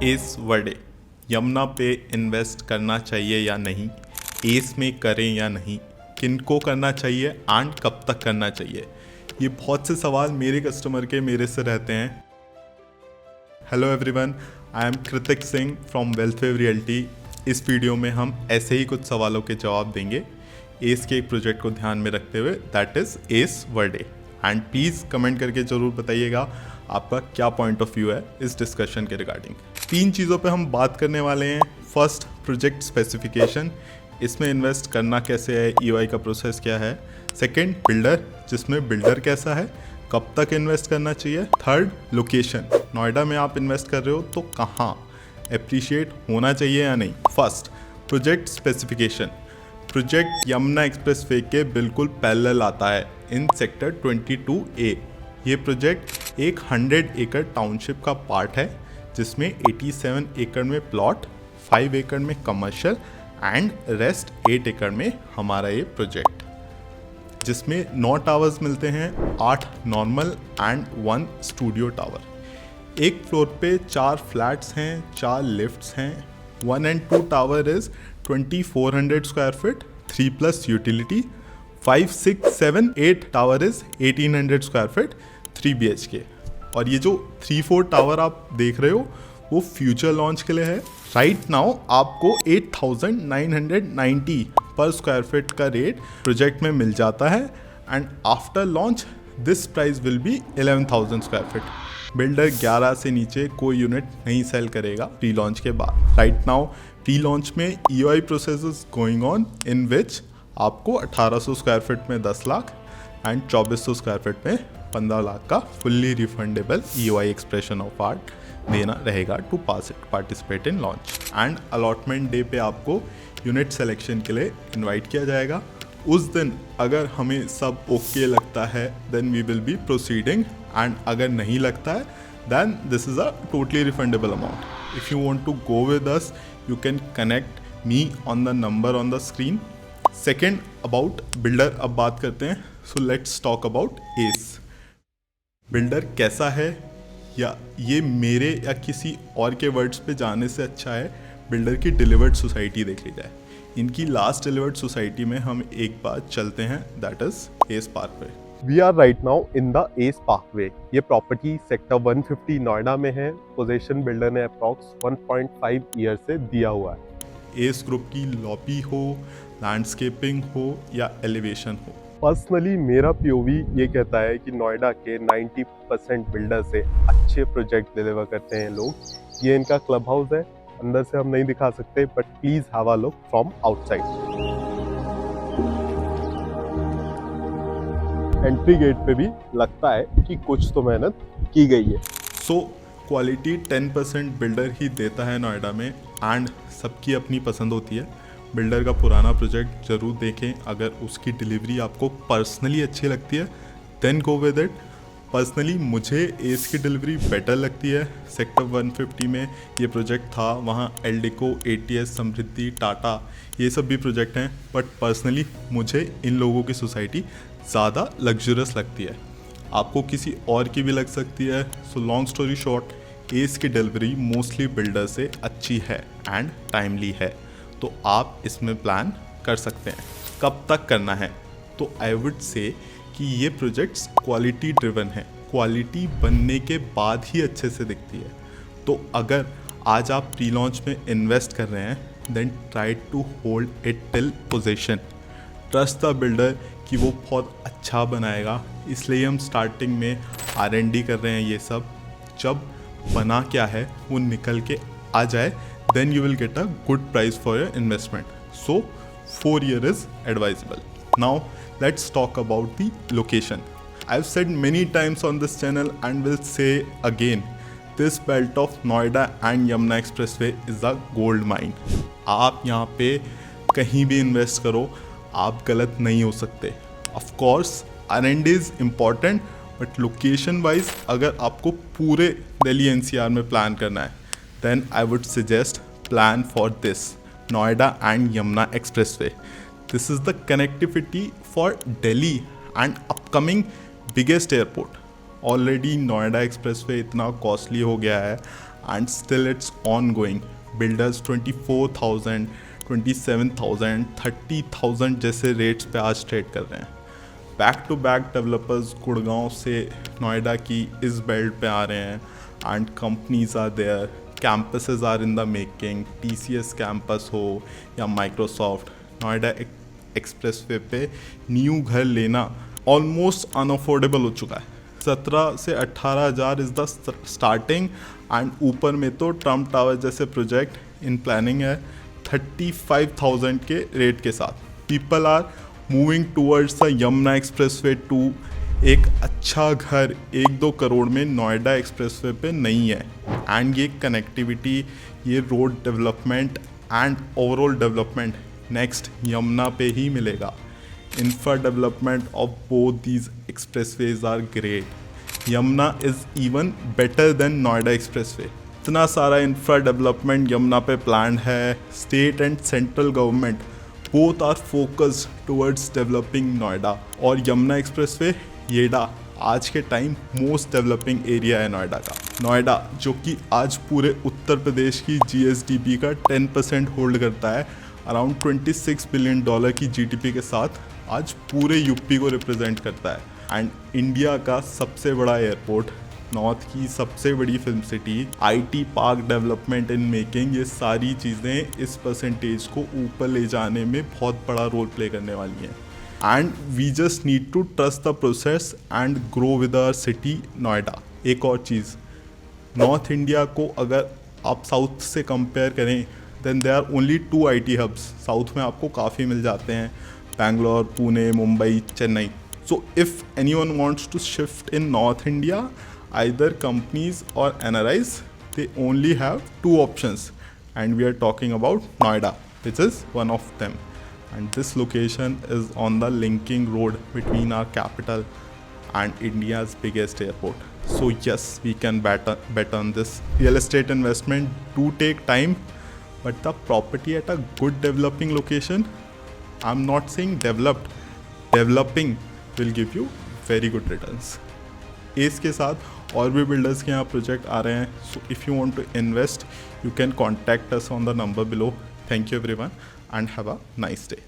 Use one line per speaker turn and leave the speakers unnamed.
S Verde, Yamuna पे invest करना चाहिए या नहीं, एस में करें या नहीं, किनको करना चाहिए एंड कब तक करना चाहिए, ये बहुत से सवाल मेरे कस्टमर के मेरे से रहते हैं। Hello everyone, I am Kritik Singh from Wealthwave Realty. इस वीडियो में हम ऐसे ही कुछ सवालों के जवाब देंगे एस के एक प्रोजेक्ट को ध्यान में रखते हुए, that is S Verde. And please comment करके ज़रूर बताइएगा आपका क्या पॉइंट ऑफ व्यू है इस डिस्कशन के रिगार्डिंग। 3 चीज़ों पे हम बात करने वाले हैं। फर्स्ट, प्रोजेक्ट स्पेसिफिकेशन, इसमें इन्वेस्ट करना कैसे है, ईओआई का प्रोसेस क्या है। सेकंड, बिल्डर, जिसमें बिल्डर कैसा है, कब तक इन्वेस्ट करना चाहिए। थर्ड, लोकेशन, नोएडा में आप इन्वेस्ट कर रहे हो तो कहाँ, एप्रिशिएट होना चाहिए या नहीं। First, project specification. Project Yamuna express way के बिल्कुल पैरेलल आता है इन सेक्टर 22A। ये प्रोजेक्ट एक 100 एकड़ टाउनशिप का पार्ट है, जिसमें 87 एकड़ में प्लॉट, 5 एकड़ में कमर्शियल एंड रेस्ट 8 एकड़ में हमारा ये प्रोजेक्ट, जिसमें 9 टावर्स मिलते हैं, 8 नॉर्मल एंड 1 स्टूडियो टावर। एक फ्लोर पे 4 फ्लैट्स हैं, 4 लिफ्ट्स हैं। 1 and 2 tower is 2400 square feet, 3+ utility. 5, 6, 7, 8 tower is 1800 square feet, 3 BHK। और ये जो 3-4 टावर आप देख रहे हो वो फ्यूचर लॉन्च के लिए है। राइट नाउ आपको 8990 पर स्क्वायर फीट का रेट प्रोजेक्ट में मिल जाता है and after launch this price will be 11,000 square feet. Builder 11 से नीचे कोई यूनिट नहीं सेल करेगा प्री लॉन्च के बाद। राइट नाउ प्री लॉन्च में EOI process is going on, in which आपको 1800 स्क्वायर फीट में 10 लाख एंड 2400 स्क्वायर फीट में 15 लाख का fully refundable EOI expression of art देना रहेगा to participate in launch. And allotment day पे आपको यूनिट सिलेक्शन के लिए इनवाइट किया जाएगा। उस दिन अगर हमें सब ओके लगता है then we will be proceeding, and अगर नहीं लगता है then this is a totally refundable amount. If you want to go with us you can connect me on the number on the screen. Second, about builder अब बात करते हैं। So let's talk about S. Builder कैसा है, या ये मेरे या किसी और के वर्ड्स पे जाने से अच्छा है बिल्डर की डिलीवर्ड सोसाइटी देख ली जाए। इनकी लास्ट डिलीवर्ड सोसाइटी में हम एक बार चलते हैं, that is S Parkway.
We are right now in the Ace Parkway। ये प्रॉपर्टी सेक्टर 150 नोएडा में है। पोजीशन बिल्डर ने अप्रॉक्स 1.5 ईयर से दिया हुआ है।
एस ग्रुप की लॉबी हो, लैंडस्केपिंग हो या एलिवेशन हो,
पर्सनली मेरा पीओवी ये कहता है कि नोएडा के 90% बिल्डर से अच्छे प्रोजेक्ट डिलीवर करते हैं लोग। ये इनका क्लब हाउस है, अंदर से हम नहीं दिखा सकते but please have a look from outside. Entry gate पे भी लगता है कि कुछ तो मेहनत की गई है।
सो क्वालिटी 10% बिल्डर ही देता है नोएडा में, एंड सबकी अपनी पसंद होती है। बिल्डर का पुराना प्रोजेक्ट ज़रूर देखें, अगर उसकी डिलीवरी आपको पर्सनली अच्छी लगती है then go with it. Personally मुझे एस की डिलीवरी बेटर लगती है। सेक्टर 150 में ये प्रोजेक्ट था, वहाँ एल्डिको, ATS, समृद्धि, टाटा, ये सब भी प्रोजेक्ट हैं, बट पर्सनली मुझे इन लोगों की सोसाइटी ज़्यादा लग्जरियस लगती है। आपको किसी और की भी लग सकती है। So long story short, S की डिलीवरी मोस्टली बिल्डर से अच्छी है एंड टाइमली है, तो आप इसमें प्लान कर सकते हैं। कब तक करना है, तो आई वुड से कि ये प्रोजेक्ट्स क्वालिटी ड्रिवन है, क्वालिटी बनने के बाद ही अच्छे से दिखती है। तो अगर आज आप प्री लॉन्च में इन्वेस्ट कर रहे हैं then try to hold it till position. Trust the builder कि वो बहुत अच्छा बनाएगा, इसलिए हम स्टार्टिंग में R&D कर रहे हैं। ये सब जब बना क्या है वो निकल के आ जाए then you will get a good price for your investment. So 4 year is advisable. Now let's talk about the location. I've said many times on this channel and will say again, this belt of Noida and Yamuna Expressway is a gold mine. आप यहाँ पे कहीं भी invest करो, आप गलत नहीं हो सकते। Of course R&D is important, but location wise अगर आपको पूरे दिल्ली NCR में प्लान करना है then I would suggest plan for this Noida and Yamuna Expressway. This is the connectivity for Delhi and upcoming biggest airport. Already Noida expressway इतना costly हो गया है and still it's ongoing. Builders 24,000, 27,000, 30,000 जैसे rates पे आज trade कर रहे हैं. Back to back developers Gurgaon से नोएडा की इस बेल्ट पे आ रहे हैं and companies are there, campuses are in the making. TCS campus हो या माइक्रोसॉफ्ट, नोएडा एक्सप्रेसवे पे न्यू घर लेना ऑलमोस्ट अनअफोर्डेबल हो चुका है. 17 से 18,000 इज़ द स्टार्टिंग एंड ऊपर में तो ट्रम्प टावर जैसे प्रोजेक्ट इन प्लानिंग है 35,000 के रेट के साथ. People are moving towards the Yamuna expressway 2. एक अच्छा घर 1-2 करोड़ में नोएडा एक्सप्रेसवे पे नहीं है. एंड ये कनेक्टिविटी, ये road development and overall development next Yamuna पे ही मिलेगा. Infra development of both these expressways are great. Yamuna is even better than Noida Expressway. इतना सारा इंफ्रा डेवलपमेंट यमुना पे प्लान है. State and central government both are focused towards developing Noida. और Yamuna expressway येडा आज के टाइम मोस्ट डेवलपिंग एरिया है नोएडा का. नोएडा जो कि आज पूरे उत्तर प्रदेश की GSDP का 10% होल्ड करता है, अराउंड $26 बिलियन की GDP के साथ आज पूरे यूपी को रिप्रेजेंट करता है. एंड इंडिया का सबसे बड़ा एयरपोर्ट, नॉर्थ की सबसे बड़ी film city, IT park development in making, ये सारी चीज़ें इस परसेंटेज को ऊपर ले जाने में बहुत बड़ा रोल प्ले करने वाली हैं. And we just need to trust the process and grow with our city Noida. एक और चीज़, नॉर्थ इंडिया को अगर आप साउथ से कंपेयर करें then there are only 2 IT hubs. South में आपको काफ़ी मिल जाते हैं, Bangalore, Pune, Mumbai, Chennai. So if anyone wants to shift in North India, either companies or NRIs, they only have 2 options, and we are talking about Noida, which is one of them. And this location is on the linking road between our capital and India's biggest airport. So yes, we can bet on this. Real estate investment do take time, but the property at a good developing location, I'm not saying developed, developing will give you very good returns. इसके साथ और भी builders के यहाँ project आ रहे हैं. So if you want to invest, you can contact us on the number below. Thank you everyone and have a nice day.